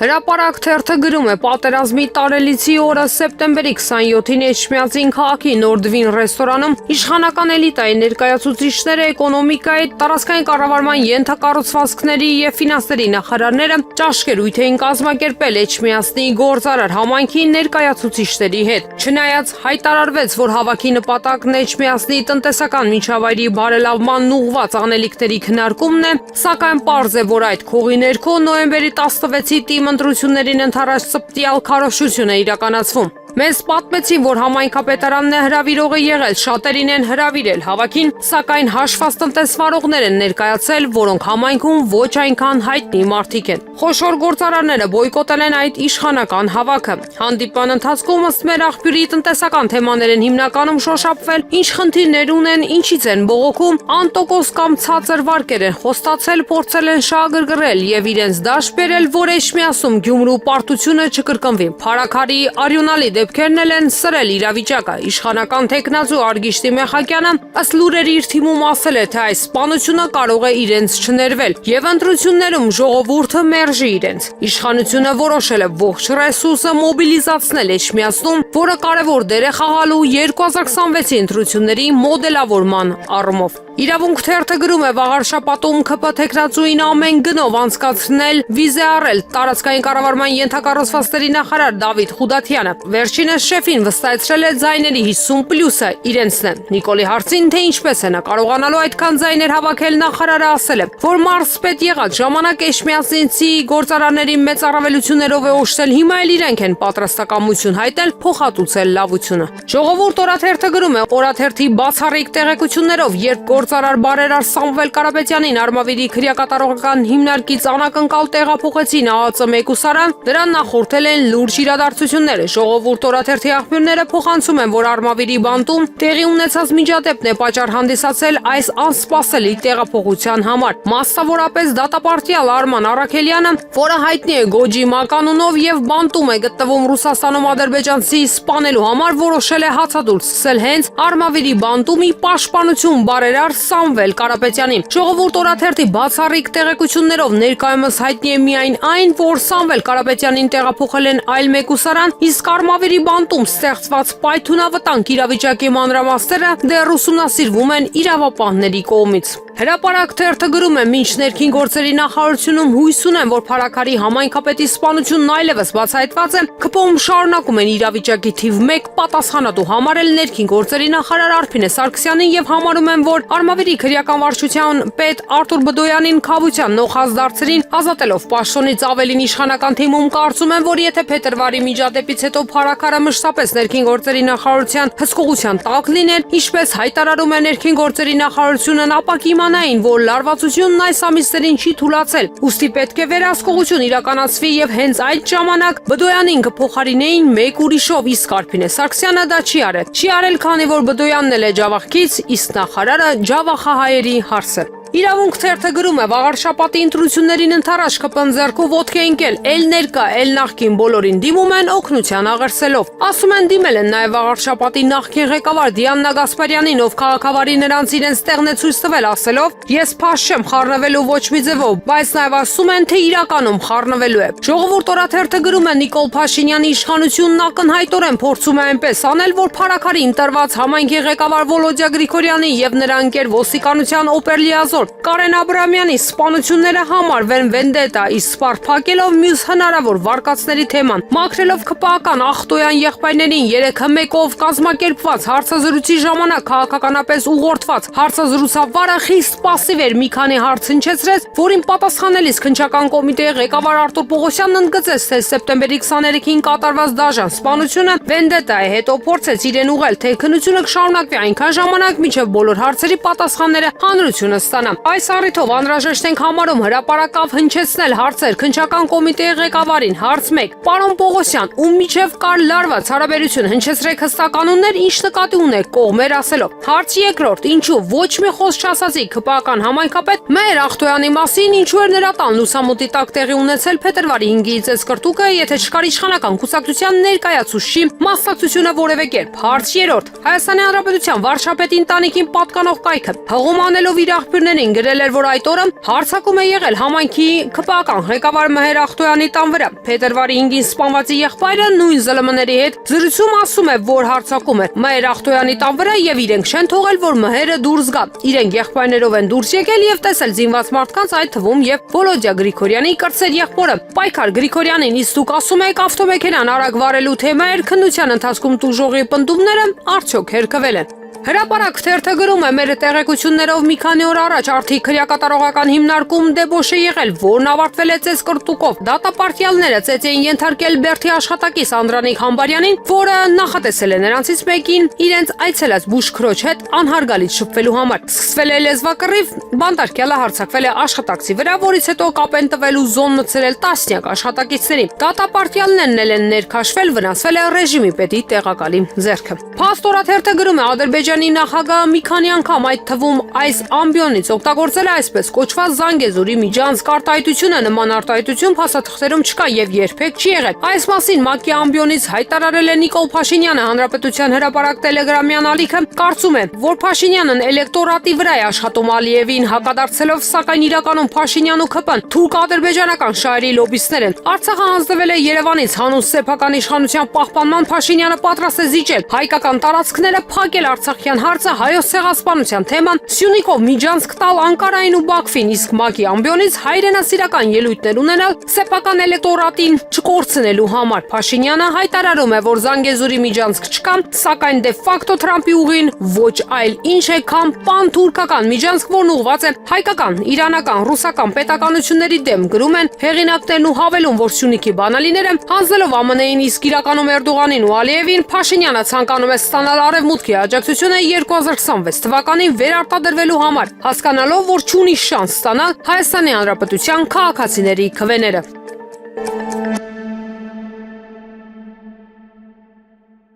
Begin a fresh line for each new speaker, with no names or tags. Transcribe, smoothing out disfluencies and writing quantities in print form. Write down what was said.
Հրապարակ թերթը գրում է պատերազմի տարելիցի օրը սեպտեմբերի 27-ին Էջմիածին քաղաքի Նորդվին ռեստորանում իշխանական էլիտայի ներկայացուցիչները, էկոնոմիկայի, տարածքային կառավարման ենթակառուցվածքների եւ ֆինանսների նախարարները ճաշկերույթ էին կազմակերպել Էջմիածնի գործարար համայնքի ներկայացուցիչների հետ։ Չնայած հայտարարվեց, որ հավաքի նպատակն Էջմիածնի տնտեսական միջավայրի բարելավման ուղղված անելիքների քննարկումն է, սակայն պարզ է, որ այդ քողի ներքո նոյեմբերի 16-ի տիմ ընտրություններին ընթരാճ ծպտյալ քարոզչություն է իրականացվում։ Մեզ պատմեցին, որ համայնքապետարանն է հրավիրողը եղել, շատերին են հրավիրել հավաքին, սակայն հաշված տնտեսվարողներ են ներկայացել, որոնք համայնքում ոչ այնքան հայտնի մարդիկ են։ Խոշոր գործարարները բոյկոտել են այդ իշխանական հավաքը։ Հանդիպման ընթացքում ըստ մեր աղբյուրի տնտեսական թեմաներ են հիմնականում շոշափվել, ինչ խնդիրներ ունեն, ինչից են բողոքում, անտոկոս կամ ցածր վարկեր են խոստացել, փորձել են շահագրգռել եւ իրենց դաշտ բերել, որ Էջմիածնում Գյումրու պարտությունը չկրկնվի։ Փարաքարի արյունալի դեպքերն են սրել իրավիճակը։ Իշխանական տեխնազու Արգիշտի Մեխակյանը ըստ լուրերի իր թիմում ասել է, թե այս սպանությունը կարող է իրենց չներվել եւ ընտրություններում ժողովուրդը մերժի իրենց։ Իշխանությունը որոշել է ողջ ռեսուրսը մոբիլիզացնել Էջմիածնում, որը կարևոր դեր է խաղալու 2026-ի ընտրությունների մոդելավորման առումով։ Իրավունք թերթը գրում է վաղարշապատում ԿՓ տեխնազուին ամեն գնով անցկացնել վիզե առել տարածքային կառավարման ենթակառուցվածքների նախարար Դավիթ Խուդաթյանը։ Վերջինս շեֆին վստահեցրել է ձայների 50+-ը իրենցն է։ Նիկոլի հարցին, թե ինչպես է նա կարողանալու այդքան ձայներ հավաքել, նախարարը ասել է, որ մարզպետ եղած ժամանակ Էջմիածնցի գործարարների մեծ առավելություններով է օժտել, հիմա էլ իրենք են պատրաստակամություն հայտնել փոխհատուցել լավությունը։ Ժողովուրդ օրաթերթը գրում է, օրաթերթի բացառիկ տեղեկություններով, երբ գործարար բարերար Սամվել Կարապետյանին Արմավիրի քրեակատարողական հիմնարկից անակնկալ տեղափոխեցին ԱԱԾ մեկուսարան, դրան նախորդել են լուրջ իրադարձություններ։ Ժողովուրդ օրաթերթի աղբյուրները փոխանցում են, որ Արմավիրի բանտում տեղի ունեցած միջադեպն է պատճառ հանդիսացել այս անսպասելի տեղափոխության համար։ Մասնավորապես դատապարտյալ Արման Առաքելյանը, որը հայտնի է Գոջի մականունով եւ բանտում է գտնվում Ռուսաստանում ադրբեջանցի սպանելու համար, որոշել է հացադուլ սկսել հենց Արմավիրի բանտումի պաշտպանություն բարերար Սամվել Կարապետյանին։ Ժողովուրդ օրաթերթի բացառիկ տեղեկություններով ներկայումս հայտնի է միայն այն, որ Սամվել Կարապետյանին տեղափոխել են այլ մեկուսարան, իսկ Արմավիրի բանտում ստեղծված պայթունավտանգ իրավիճակի մանրամասները դեռ ուսումնասիրվում են իրավապահների կողմից։ Հրապարակ թերթը գրում է, մինչ ներքին գործերի նախարարությունում հույս ունեն, որ Փարաքարի համայնքապետի սպանությունն այլևս բացահայտված է, ԿՓ-ում շարունակում են իրավիճակի թիվ 1 պատասխանատու համարել ներքին գործերի նախարար Արփինե Սարգսյանին եւ համարում են, որ Արմավիրի քրեական վարչության պետ Արտուր Բդոյանին քավության նոխած դարձրին ազատելով պաշտոնից, ավելին իշխանական թիմում կարծում են, որ եթե փետրվարի միջադեպից հետո Փարաքարը մշտապես ներքին գործերի նախարարության հսկողության տակ լիներ, ինչպես հայտարարում է ներքին գործերի նախարարությունն, ապա կիմանային, որ լարվածությունն այս ամիսներին չի թուլացել։ Ուստի պետք է վերահսկողություն իրականացվի եւ հենց այդ ժամանակ Բդոյանին կփոխարինեին մեկ ուրիշով, իսկ Արփինե Սարգսյանը դա չի արել։ Չի արել, քանի որ Բդոյանն էլ է ջավախքից, իսկ նախարարը ջավախահայերի հարց է։ Իրավունք թերթը գրում է, վաղարշապատի ընտրություններին ընթരാճ ԿՊ-ն ձեռքով ոտք է ընկել, էլ ներկա, էլ նախկին բոլորին դիմում են օգնության աղերսելով։ Ասում են դիմել են նաև վաղարշապատի նախկին ղեկավար Դիանա Գասպարյանին, ով քաղաքավարի նրանց իրենց տեղն է ցույց տվել, ասելով. «Ես փաշ չեմ խառնվելու ոչ մի ձևով», բայց նաև ասում են, թե իրականում խառնվելու է։ Ժողովուրդ օրաթերթը գրում է, Նիկոլ Փաշինյանի իշխանությունն ակնհայտորեն փորձում է այնպես անել, որ Փարաքարին տրված համայնքի ղեկավար Վոլոդյա Գրիգորյանի եւ նրա ընկեր ոստիկանության օպերլիազոր Կարեն Աբրամյանի սպանությունները համարվեն վենդետա, իսկ սպարփակելով մյուս հնարավոր վարկածների թեման, մաքրելով ԿՊԱ-ական Ախտոյան եղբայրներին 3-1-ով կազմակերպված հարցազրույցի ժամանակ քաղաքականապես ուղղորդված հարցազրույցավարը խիստ պասիվ էր, մի քանի հարց հնչեցրեց, որին պատասխանելիս քննչական կոմիտեի ղեկավար Արտուր Պողոսյանն ընդգծեց, թե սեպտեմբերի 23-ին կատարված դաժան սպանությունը վենդետա է, հետո փորձեց իրեն ուղղել, թե քննությունը կշարունակվի այնքան ժամանակ, մինչև բոլոր հարցերի պատասխանները հանրությունը ստանա։ Այս առիթով անհրաժեշտ ենք համարում հրապարակավ հնչեցնել հարցեր քննչական կոմիտեի ղեկավարին։ Հարց 1. Պարոն Պողոսյան, ում միջև կար լարված հարաբերություն, հնչեցրեք հստակ կանոններ, ինչ նկատի ունեք կողմեր ասելով։ Հարց 2. Ինչու ոչ մի խոսք չասացի ԿՊԱ-ական համայնքապետ Մհեր Ախտոյանի մասին, ինչու էր նրա տան լուսամուտի տակ տեղի ունեցել փետրվարի 5-ից այս կրտուկը, եթե չկար իշխանական կուսակցության ներկայացուցչի մասնակցությունը որևէ կերպ։ Հարց 3. Հայաստանի Հանրապետության վարչապետի ընտանիքին պատկանող կայքը հղում անելով իր աղբյուրներին Գրիգորյանին գրել էր, որ այդ օրը հարձակում է եղել համայնքի ԿՊԱ-ական ղեկավար Մհեր Ախտոյանի տան վրա։ Փետրվարի 5-ին սպանվածի եղբայրը նույն ԶԼՄ-ների հետ զրույցում ասում է, որ հարձակում է Մհեր Ախտոյանի տան վրա եւ իրենք չեն թողել, որ Մհերը դուրս գա։ Իրենք եղբայրներով են դուրս եկել եւ տեսել զինված մարդկանց, այդ թվում եւ Վոլոդյա Գրիգորյանի կրտսեր եղբորը։ Պայքար Գրիգորյանին, իսկ դուք ասում եք ավտոմեքենան արագ վարելու թեմա էր, քննության ընթացքում տուժողի պնդումները արդյոք հերքվել են։ Հրապարակ թերթը գրում է, մեր տեղեկություններով մի քանի օր առաջ արդի քրեակատարողական հիմնարկում դեբոշ է եղել, որն ավարտվել է ծեսկրտուկով։ Դատապարտյալները ծեծ էին ենթարկել Բերդի աշխատակից Անդրանիկ Համբարյանին, որը նախատեսել է նրանցից մեկին իրենց այցելած բուժքրոջ հետ անհարգալից շփվելու համար։ Սկսվել է լեզվակռիվ, բանտարկյալը հարձակվել է աշխատակցի վրա, որից հետո կապ են տվել ու զոն մտցրել տասնյակ աշխատակիցների։ Դատապարտյալներն են ներքաշվել, վնասվել է ռեժիմի պետի տեղակալի ձեռքը։ Փաստորաթերթը գրում է, Ադրբեջանի նախագահը մի քանի անգամ, այդ թվում այս ամբիոնից օգտագործել է այսպես կոչված Զանգեզուրի միջանցք արտահայտությունը, նման արտահայտություն փաստաթղթերում չկա եւ երբեք չի եղել։ Այս մասին ՄԱԿ-ի ամբիոնից հայտարարել է Նիկոլ Փաշինյանը, Հանրապետության հրապարակ տելեգրամյան ալիքը կարծում է, որ Փաշինյանն էլեկտորատի վրա է աշխատում Ալիևին հակադարձելով, սակայն իրականում Փաշինյանն ու ՔՊ-ն թուրք-ադրբեջանական շահերի լոբբիստներ են։ Արցախը հանձնվել է Երևանից հանուն սեփական իշխանության պահպանման, Փաշինյանը պատրաստ է զիջել հայկական տարածքները, փակել Արցախյան հարցը, հայոց ցեղասպանության թեման, Սյունիքով միջանցք տալ Անկարային ու Բաքվին, իսկ ՄԱԿ-ի ամբիոնից հայրենասիրական ելույթներ ունենալ սեփական էլեկտորատին չկորցնելու համար։ Փաշինյանը հայտարարում է, որ Զանգեզուրի միջանցք չկա, սակայն դե ֆակտո Թրամփի ուղին ոչ այլ ինչ է, քան պանթուրքական միջանցք, որն ուղղված է հայկական, իրանական, ռուսական պետականությունների դեմ, գրում են հեղինակներն ու հավելում, որ Սյունիքի բանալիները հանձնելով ԱՄՆ-ին, իսկ իրականում Էրդողանին ու Ալիևին, Փաշինյանը ցանկանում է ստանալ արևմուտքի աջակցությունը 2026 թվականին վերարտադրվելու համար, հասկանալով, որ չունի շանս ստանալ Հայաստանի Հանրապետության քաղաքացիների քվեները։